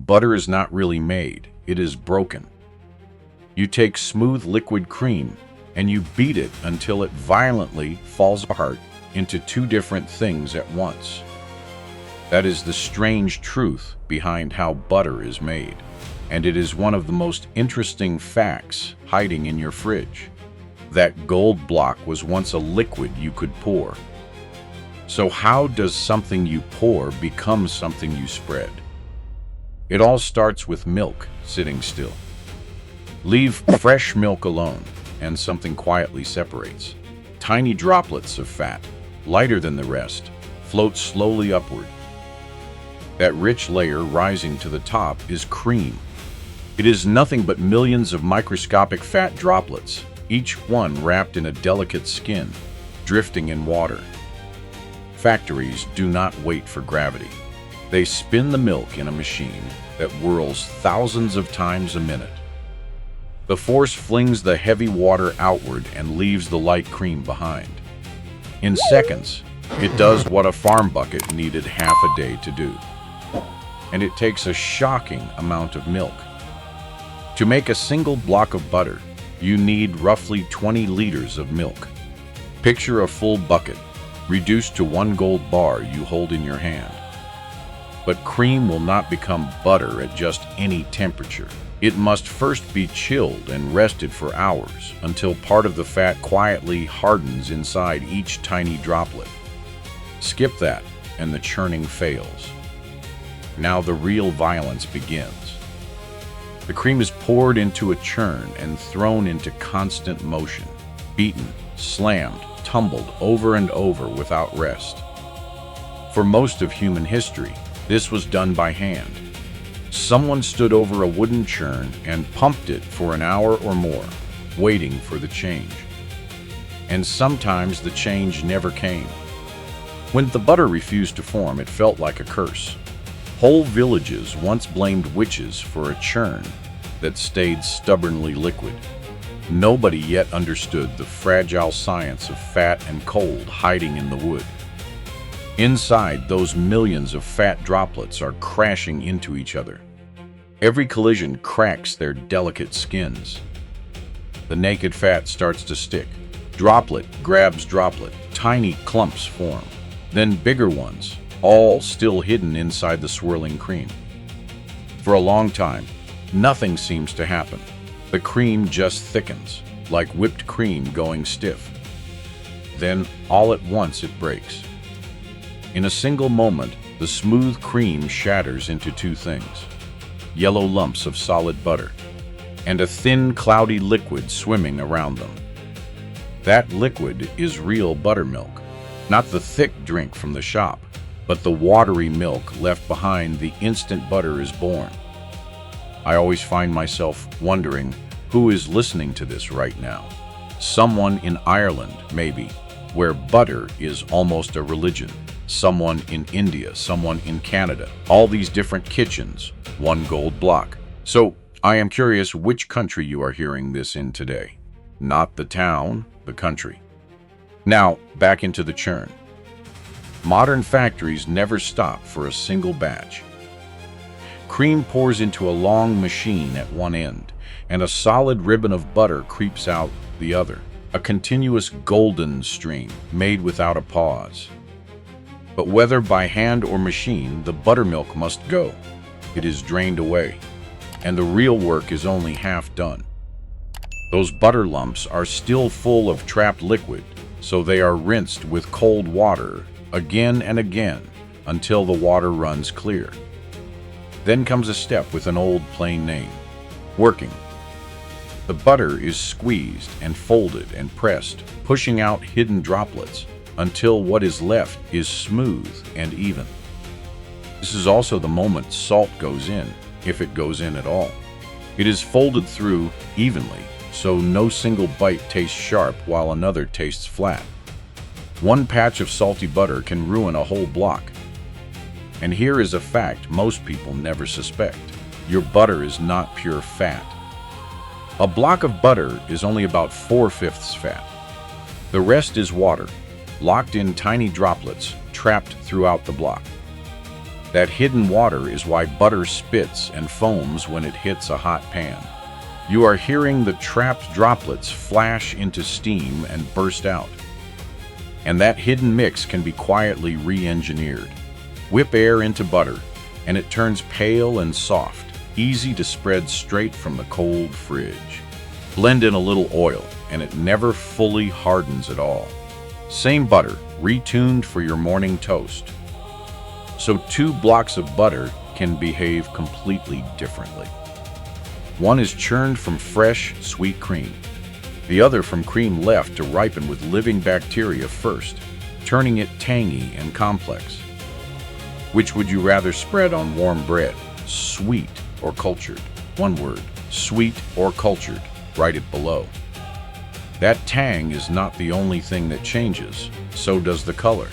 Butter is not really made, it is broken. You take smooth liquid cream and you beat it until it violently falls apart into two different things at once. That is the strange truth behind how butter is made, and it is one of the most interesting facts hiding in your fridge. That gold block was once a liquid you could pour. So how does something you pour become something you spread? It all starts with milk sitting still. Leave fresh milk alone, and something quietly separates. Tiny droplets of fat, lighter than the rest, float slowly upward. That rich layer rising to the top is cream. It is nothing but millions of microscopic fat droplets, each one wrapped in a delicate skin, drifting in water. Factories do not wait for gravity. They spin the milk in a machine that whirls thousands of times a minute. The force flings the heavy water outward and leaves the light cream behind. In seconds, it does what a farm bucket needed half a day to do. And it takes a shocking amount of milk. To make a single block of butter, you need roughly 20 liters of milk. Picture a full bucket, reduced to one gold bar you hold in your hand. But cream will not become butter at just any temperature. It must first be chilled and rested for hours until part of the fat quietly hardens inside each tiny droplet. Skip that, and the churning fails. Now the real violence begins. The cream is poured into a churn and thrown into constant motion, beaten, slammed, tumbled over and over without rest. For most of human history, this was done by hand. Someone stood over a wooden churn and pumped it for an hour or more, waiting for the change. And sometimes the change never came. When the butter refused to form, it felt like a curse. Whole villages once blamed witches for a churn that stayed stubbornly liquid. Nobody yet understood the fragile science of fat and cold hiding in the wood. Inside, those millions of fat droplets are crashing into each other. Every collision cracks their delicate skins. The naked fat starts to stick. Droplet grabs droplet. Tiny clumps form. Then bigger ones, all still hidden inside the swirling cream. For a long time, nothing seems to happen. The cream just thickens, like whipped cream going stiff. Then, all at once, it breaks. In a single moment, the smooth cream shatters into two things: yellow lumps of solid butter, and a thin, cloudy liquid swimming around them. That liquid is real buttermilk, not the thick drink from the shop, but the watery milk left behind the instant butter is born. I always find myself wondering who is listening to this right now. Someone in Ireland, maybe, where butter is almost a religion. Someone in India, someone in Canada. All these different kitchens, one gold block. So, I am curious which country you are hearing this in today. Not the town, the country. Now, back into the churn. Modern factories never stop for a single batch. Cream pours into a long machine at one end, and a solid ribbon of butter creeps out the other. A continuous golden stream, made without a pause. But whether by hand or machine, the buttermilk must go. It is drained away, and the real work is only half done. Those butter lumps are still full of trapped liquid, so they are rinsed with cold water again and again until the water runs clear. Then comes a step with an old plain name: working. The butter is squeezed and folded and pressed, pushing out hidden droplets, until what is left is smooth and even. This is also the moment salt goes in, if it goes in at all. It is folded through evenly, so no single bite tastes sharp while another tastes flat. One patch of salty butter can ruin a whole block. And here is a fact most people never suspect. Your butter is not pure fat. A block of butter is only about 4/5 fat. The rest is water, locked in tiny droplets, trapped throughout the block. That hidden water is why butter spits and foams when it hits a hot pan. You are hearing the trapped droplets flash into steam and burst out. And that hidden mix can be quietly re-engineered. Whip air into butter, and it turns pale and soft, easy to spread straight from the cold fridge. Blend in a little oil, and it never fully hardens at all. Same butter, retuned for your morning toast. So 2 blocks of butter can behave completely differently. One is churned from fresh, sweet cream. The other from cream left to ripen with living bacteria first, turning it tangy and complex. Which would you rather spread on warm bread, sweet or cultured? One word, sweet or cultured. Write it below. That tang is not the only thing that changes, so does the color.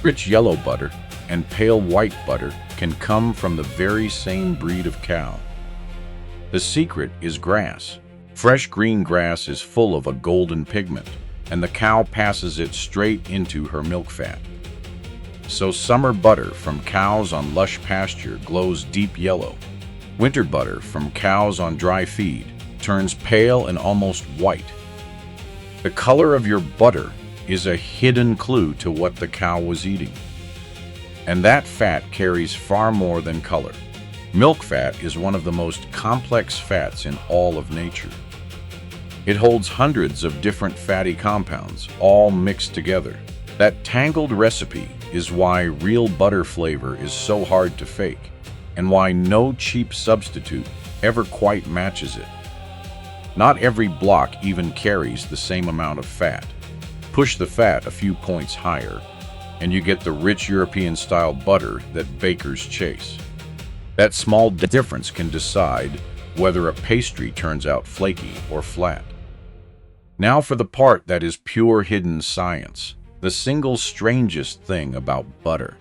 Rich yellow butter and pale white butter can come from the very same breed of cow. The secret is grass. Fresh green grass is full of a golden pigment, and the cow passes it straight into her milk fat. So summer butter from cows on lush pasture glows deep yellow. Winter butter from cows on dry feed turns pale and almost white. The color of your butter is a hidden clue to what the cow was eating. And that fat carries far more than color. Milk fat is one of the most complex fats in all of nature. It holds hundreds of different fatty compounds, all mixed together. That tangled recipe is why real butter flavor is so hard to fake, and why no cheap substitute ever quite matches it. Not every block even carries the same amount of fat. Push the fat a few points higher, and you get the rich European-style butter that bakers chase. That small difference can decide whether a pastry turns out flaky or flat. Now for the part that is pure hidden science, the single strangest thing about butter.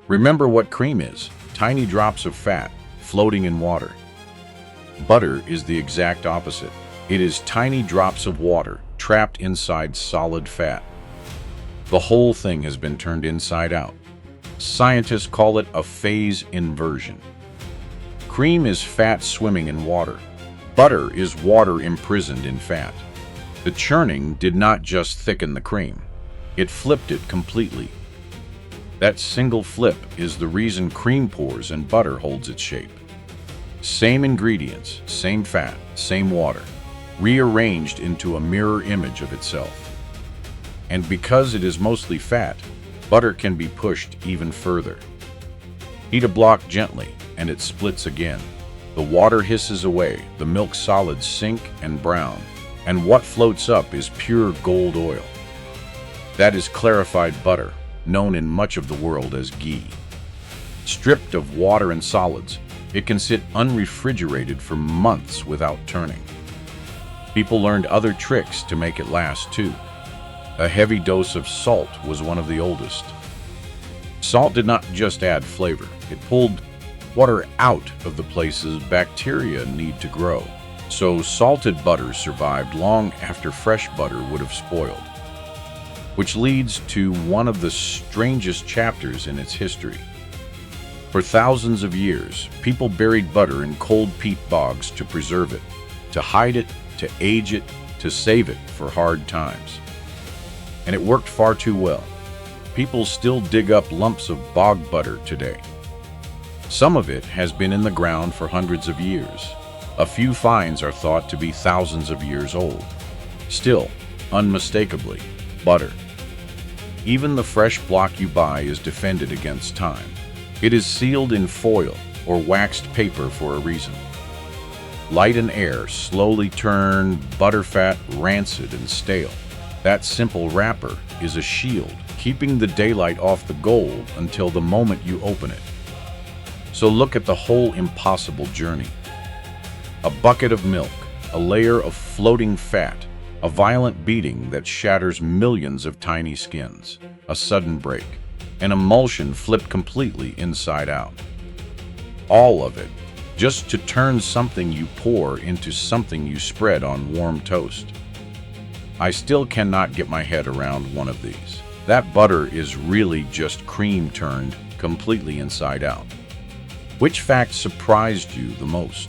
Remember what cream is: tiny drops of fat floating in water. Butter is the exact opposite. It is tiny drops of water trapped inside solid fat. The whole thing has been turned inside out. Scientists call it a phase inversion. Cream is fat swimming in water. Butter is water imprisoned in fat. The churning did not just thicken the cream. It flipped it completely. That single flip is the reason cream pours and butter holds its shape. Same ingredients, same fat, same water, rearranged into a mirror image of itself. And because it is mostly fat, butter can be pushed even further. Heat a block gently, and it splits again. The water hisses away, the milk solids sink and brown, and what floats up is pure gold oil. That is clarified butter, known in much of the world as ghee. Stripped of water and solids, it can sit unrefrigerated for months without turning. People learned other tricks to make it last too. A heavy dose of salt was one of the oldest. Salt did not just add flavor, it pulled water out of the places bacteria need to grow. So salted butter survived long after fresh butter would have spoiled. Which leads to one of the strangest chapters in its history. For thousands of years, people buried butter in cold peat bogs to preserve it, to hide it, to age it, to save it for hard times. And it worked far too well. People still dig up lumps of bog butter today. Some of it has been in the ground for hundreds of years. A few finds are thought to be thousands of years old. Still, unmistakably, butter. Even the fresh block you buy is defended against time. It is sealed in foil or waxed paper for a reason. Light and air slowly turn butterfat rancid and stale. That simple wrapper is a shield, keeping the daylight off the gold until the moment you open it. So look at the whole impossible journey. A bucket of milk, a layer of floating fat, a violent beating that shatters millions of tiny skins, a sudden break, an emulsion flipped completely inside out. All of it, just to turn something you pour into something you spread on warm toast. I still cannot get my head around one of these. That butter is really just cream turned completely inside out. Which fact surprised you the most?